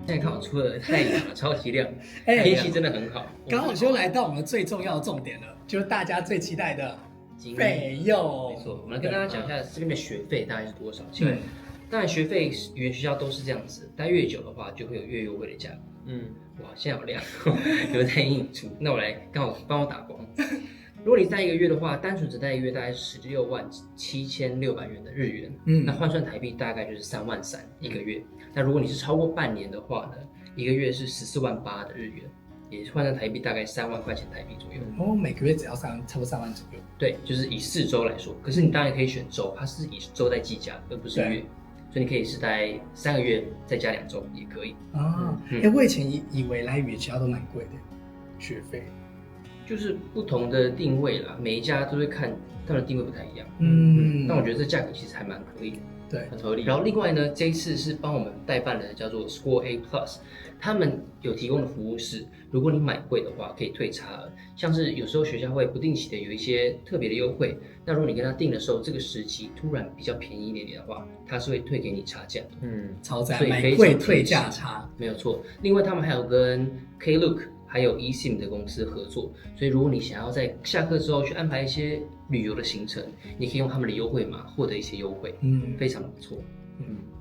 现在看我出的太阳了，超级亮，天气真的很好。刚好就来到我们最重要的重点了，就是大家最期待的费用。没错，我们来跟大家讲一下这边的学费大概是多少钱。对，当然学费语言学校都是这样子，待越久的话就会有越优惠的价格。哇，现在好亮，有在印出。那我来刚好帮我打光。如果你待1个月的话，单纯只待1个月大概是167600元的日元，那换算台币大概就是33000一个月。那如果你是超过半年的话呢，1个月是148000的日元，也换算台币大概3万块钱台币左右。哦，每个月只要差不多3万左右。对，就是以4周来说。可是你当然可以选周，它是以周在计价，而不是月。所以你可以是待3个月，再加2周也可以。啊，我以前以为来语言学校都蛮贵的学费。就是不同的定位啦，每一家都会看他们的定位不太一样。但我觉得这价格其实还蛮合理的，对，很合理。然后另外呢，这一次是帮我们代办的叫做 Score A Plus， 他们有提供的服务是，如果你买贵的话可以退差额，像是有时候学校会不定期的有一些特别的优惠，那如果你跟他订的时候这个时期突然比较便宜一点点的话，他是会退给你差价的。超赞，买贵退价差，没有错。另外他们还有跟 Klook还有 eSIM 的公司合作，所以如果你想要在下课之后去安排一些旅游的行程，你可以用他们的优惠码获得一些优惠，非常不错。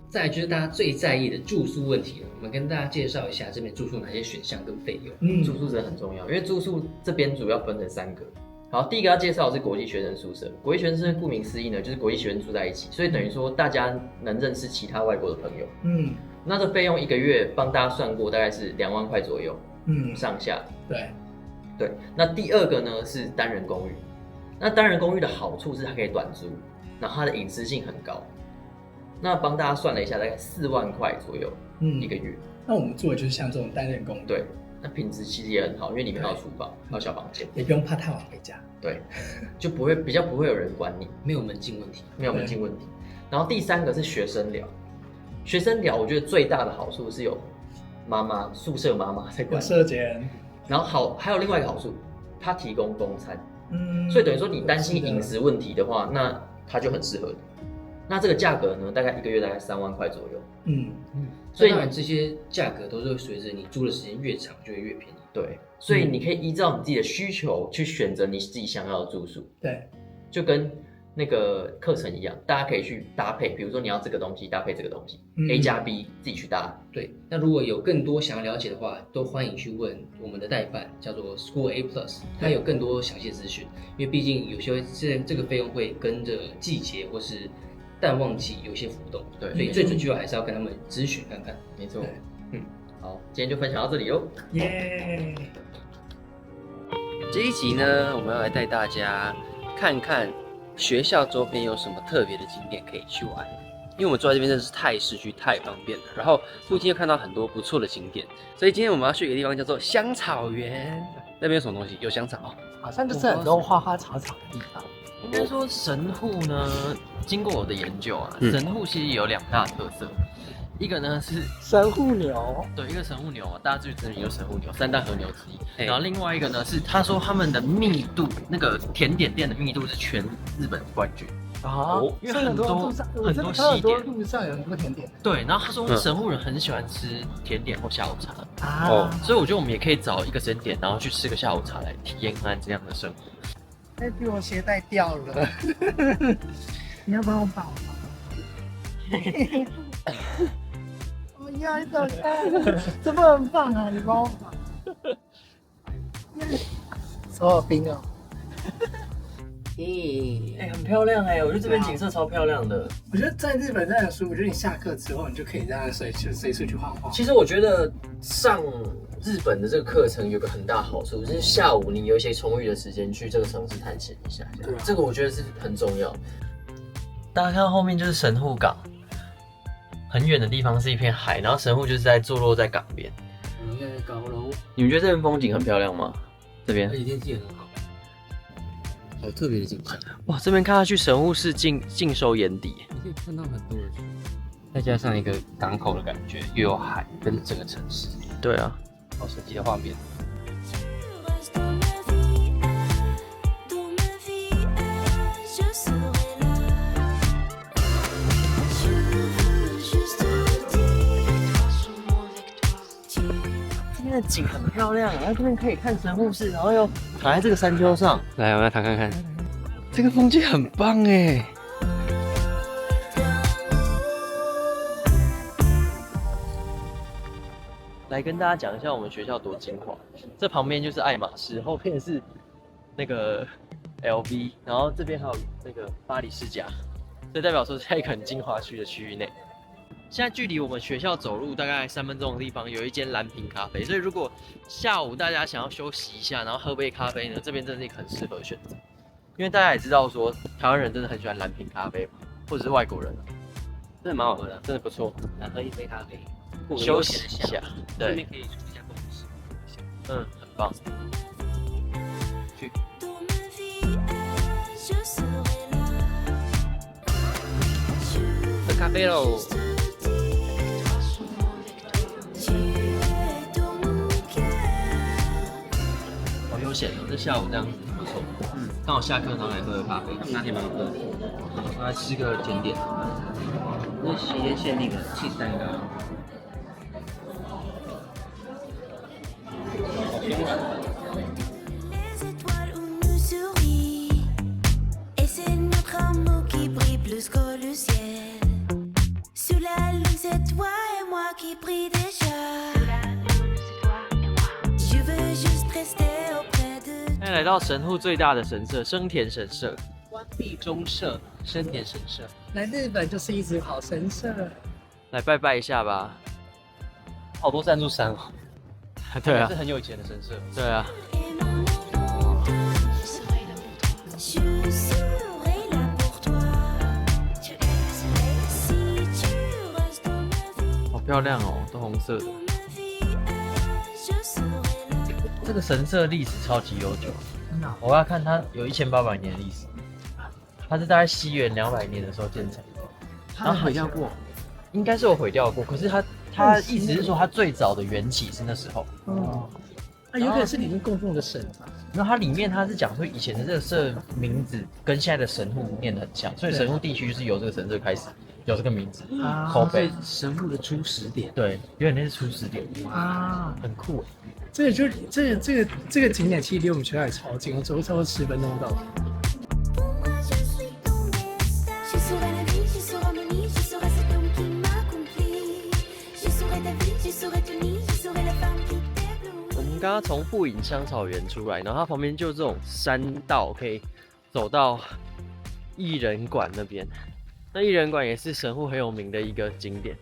再来就是大家最在意的住宿问题了，我们跟大家介绍一下这边住宿哪些选项跟费用。住宿真的很重要，因为住宿这边主要分成3个。好，第一个要介绍的是国际学生宿舍。国际学生宿舍顾名思义呢，就是国际学生住在一起，所以等于说大家能认识其他外国的朋友。那这费用1个月帮大家算过，大概是2万块左右。上下。对。那第二个呢是单人公寓。那单人公寓的好处是它可以短租，然后它的隐私性很高。那帮大家算了一下，大概4万块左右1个月。那我们住的就是像这种单人公寓。对。那品质其实也很好，因为里面还有厨房，还有小房间，也不用怕太晚回家。对，就比较不会有人管你，没有门禁问题。然后第3个是学生寮。学生寮我觉得最大的好处是有宿舍妈妈在管，有舍监。然后还有另外一个好处，它提供公餐。所以等于说你担心饮食问题的话，那它就很适合你。那这个价格呢，大概1个月大概3万块左右。所以当然这些价格都是会随着你住的时间越长就会越便宜。对，所以你可以依照你自己的需求去选择你自己想要的住宿。对，就跟那个课程一样，大家可以去搭配，比如说你要这个东西搭配这个东西，A 加 B 自己去搭。对，那如果有更多想要了解的话，都欢迎去问我们的代办，叫做 Score A Plus， 它有更多详细资讯。因为毕竟有些这个费用会跟着季节或是淡旺季有一些浮动，对，所以最主要还是要跟他们咨询看看。没错。好，今天就分享到这里喽。耶！这一集呢，我们要来带大家看看学校周边有什么特别的景点可以去玩。因为我们住在这边真的是太市区太方便了，然后附近又看到很多不错的景点，所以今天我们要去一个地方叫做香草园。那边有什么东西？有香草，好像就是很多花花草草的地方。应该说神户呢，经过我的研究啊，神户其实有2大特色，一个呢是神户牛，对，一个神户牛嘛，大家最知名就是神户牛，3大和牛之一。然后另外一个呢是他说他们的密度，那个甜点店的密度是全日本冠军。因为很多西点，路上有很多甜点。对，然后他说神户人很喜欢吃甜点或下午茶所以我觉得我们也可以找一个时间点，然后去吃个下午茶来体验看这样的生活。被我鞋带掉了，你要帮我绑吗？我要一走开，这不能放啊！你帮我绑。手好冰哦。很漂亮我觉得这边景色超漂亮的。我觉得在日本真的很舒服，就是你下课之后，你就可以这样随处去晃晃。其实我觉得上日本的这个课程有个很大好处，就是下午你有一些充裕的时间去这个城市探险一下，这个我觉得是很重要。大家看到后面就是神户港，很远的地方是一片海，然后神户就是坐落在港边。应该是高楼。你们觉得这边风景很漂亮吗？这边？而且天气也很好。好特别的景象哇！这边看下去，神户市尽收眼底，你可以看到很多人，再加上一个港口的感觉，又有海跟整个城市，对啊，好神奇的画面。的景很漂亮，然后这边可以看神户市，然后又躺在这个山丘上。来，我们来躺看看，这个风景很棒哎。来跟大家讲一下我们学校多精华。这旁边就是爱马仕，后面是那个 LV， 然后这边还有那个巴黎世家，这代表说在一个很精华区的区域内。现在距离我们学校走路大概3分钟的地方，有一间蓝瓶咖啡，所以如果下午大家想要休息一下，然后喝杯咖啡呢，这边真的是一个很适合的选择。因为大家也知道说，台湾人真的很喜欢蓝瓶咖啡，或者是外国人，真的蛮好喝的，真的不错。来喝一杯咖啡，休息一下，对，这边可以出一下公司。很棒。去。喝咖啡喽。好悠闲哦，这下午这样子不错。刚好下课然后来喝个咖啡。他们哪天蛮喝的？来吃个甜点。这是期间限定的cheese蛋糕。好松软。现在来到神户最大的神社生田神社，关闭中社生田神社。来日本就是一直跑神社，来拜拜一下吧。好多赞助商哦。对啊，是很有钱的神社。对啊。好漂亮哦，都红色的。这个神社历史超级悠久，我要看它有1800年的历史，它是大概西元200年的时候建成的。它毁掉过，应该是有毁掉过，可是它意思是说它最早的缘起是那时候。哦，有可能是里面供奉的神吧。然后它里面它是讲说以前的这个社名字跟现在的神户念得很像，所以神户地区就是由这个神社开始有这个名字。口碑神户的初始点。对，有点类似初始点啊，很酷。这个景点其实离我们学校也超近，我走路差不多10分钟到。我们刚刚从富隐香草园出来，然后它旁边就这种山道可以走到艺人馆那边。那艺人馆也是神户很有名的一个景点，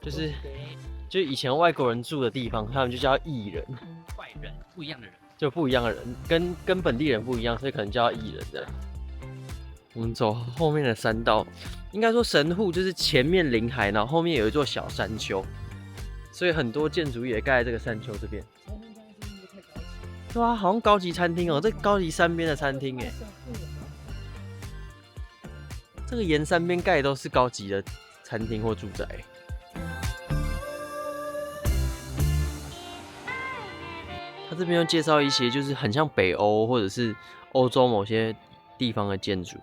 就是以前外国人住的地方，他们就叫艺人。外人，不一样的人，就不一样的人，跟本地人不一样，所以可能叫艺人的。我们走后面的山道，应该说神户就是前面临海，然后后面有一座小山丘，所以很多建筑也盖在这个山丘这边。对啊，好像高级餐厅哦，这高级山边的餐厅哎。这个沿山边盖的都是高级的餐厅或住宅。他这边又介绍一些就是很像北欧或者是欧洲某些地方的建筑。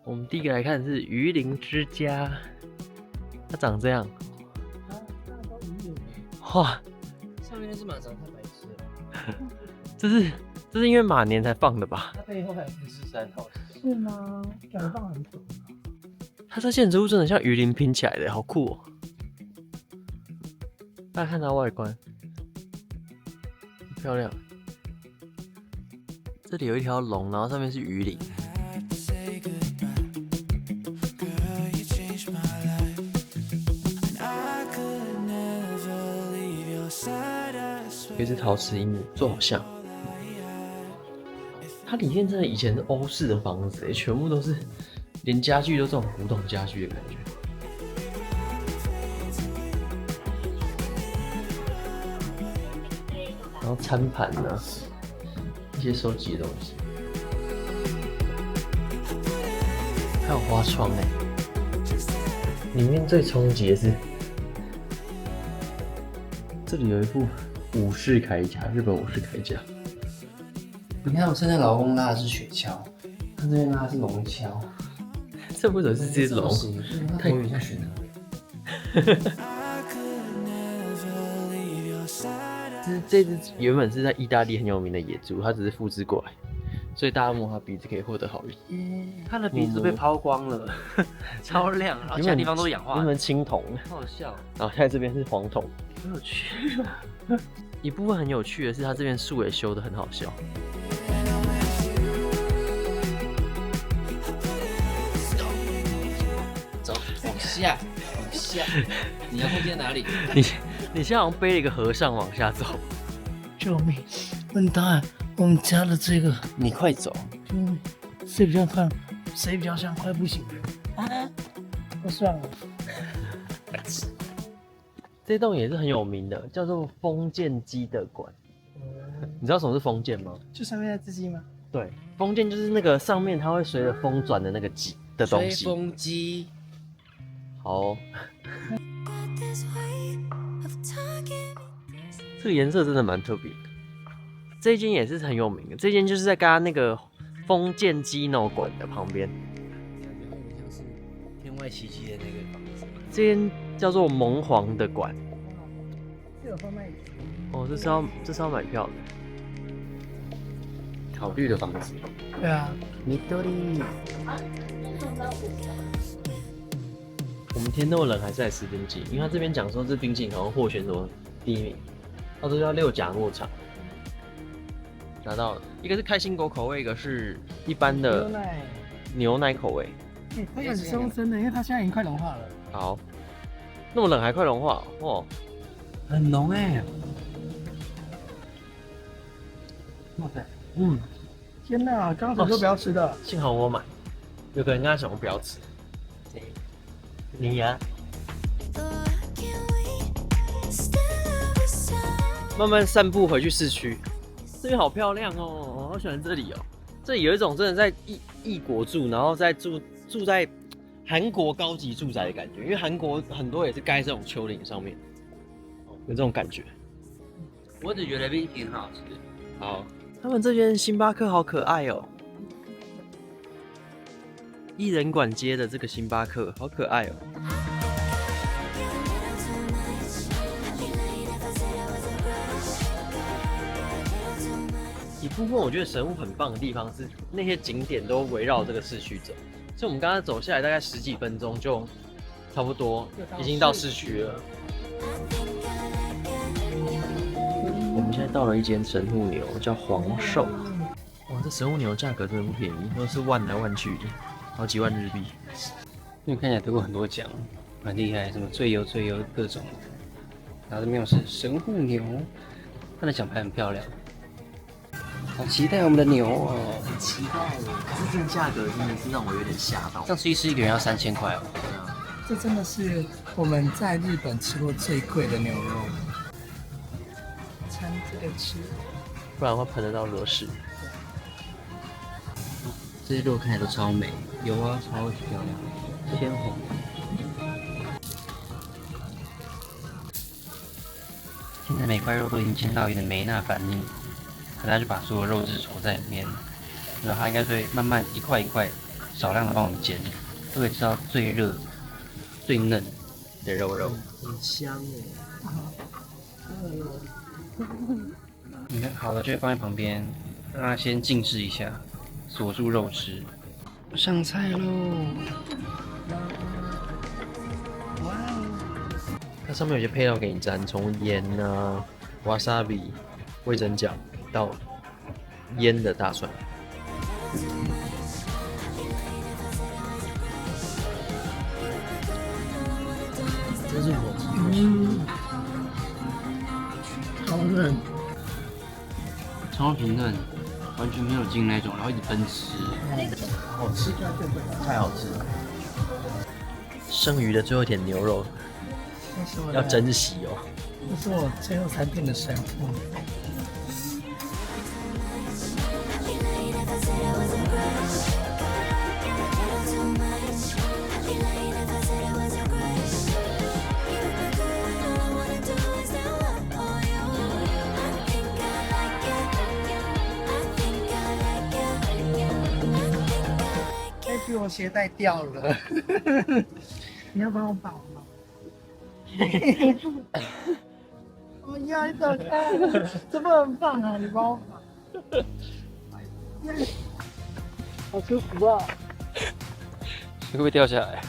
我们第一个来看的是鱼鳞之家，它长这样。哇，上面那只马长太白痴了。这是因为马年才放的吧？它背后还有富士山，是吗？感觉放很久。它这建筑物真的像鱼鳞拼起来的，好酷哦！大家看它外观。漂亮，这里有一条龙，然后上面是鱼鳞。有一只陶瓷鹦鹉，做好像。它里面真的以前是欧式的房子，全部都是，连家具都这种古董家具的感觉。然后餐盘啊，一些收集的东西，还有花窗哎。里面最冲击的是，这里有一副武士铠甲，日本武士铠甲。你看我现在老公拉的是雪橇，他这边拉的是龙橇。这为什么是这只龙？它有点像雪这只原本是在意大利很有名的野猪，它只是复制过来，所以大家摸它鼻子可以获得好运。它的鼻子被抛光了，超亮，然后其他地方都氧化了。原本青铜，好好笑。然后现在这边是黄铜，很有趣。一部分很有趣的是，它这边树也修得很好笑。走，往下，往下。你要看见哪里？你现在好像背了一个和尚往下走。救命！问他，我们家的这个，你快走！救命！谁比较快？谁比较像快不行啊？不算了。这栋也是很有名的，叫做封建基德馆。你知道什么是封建吗？就上面那只鸡吗？对，封建就是那个上面它会随着风转的那个机的东西。吹风机。好哦。这个颜色真的蛮特别的。这一间也是很有名的，这间就是在刚刚那个封建基诺馆的旁边。像是天外奇迹的那个房子。这间叫做蒙皇的馆。这有贩卖。哦，这是要买票的。考虑的房子。对啊。我们天那么冷还是来吃冰淇淋，因为他这边讲说这冰淇淋好像获选什么第1名，他说叫六甲牧场。拿到了，一个是开心果口味，一个是一般的牛奶口味。它也是松生的，因为它现在已经快融化了。好，那么冷还快融化哦，很浓哎。哇塞，天哪，刚才说不要吃的，幸好我买。有个人跟他讲我不要吃，你呀。慢慢散步回去市区，这边好漂亮哦，我好喜欢这里哦。这里有一种真的在异国住，然后在住在韩国高级住宅的感觉，因为韩国很多也是盖这种丘陵上面，有这种感觉。我只觉得冰淇淋很好吃。好，他们这边星巴克好可爱哦。艺人馆街的这个星巴克好可爱哦。一部分我觉得神户很棒的地方是那些景点都围绕这个市区走，所以我们刚刚走下来大概10几分钟就差不多已经到市区了。我们现在到了一间神户牛，叫黄寿。哇，这神户牛价格真的不便宜，都是万来万去，好几万日币。因为看起来得过很多奖，蛮厉害，什么最优各种。然后这边又是神户牛，它的奖牌很漂亮。好期待我们的牛哦！很期待耶，可是这个价格真的是让我有点吓到。上次一个人要3000块哦。对啊，这真的是我们在日本吃过最贵的牛肉。掺这个吃，不然会喷得到惹屎。这些肉看起来都超美，油啊超级漂亮，鲜红。现在每块肉都已经煎到有点没那反应，可能就把所有肉质裹在里面，然后它应该会慢慢一块一块少量的帮我们煎，都可以吃到最热、最嫩的肉，很香耶。你看好了就会放在旁边，让它先静置一下，锁住肉汁。上菜喽！哇，它上面有些配料给你沾，从盐啊、wasabi、味噌酱到腌的大蒜。这是我好冷，超级嫩，完全没有筋那种，然后一直分吃，好吃，太好吃了。剩余的最后一点牛肉要珍惜哦。这是我最后3天的神户。我鞋带掉了，你要帮我绑吗？哎你看你走开，这不很棒啊！你帮我好舒服啊！会不会掉下来？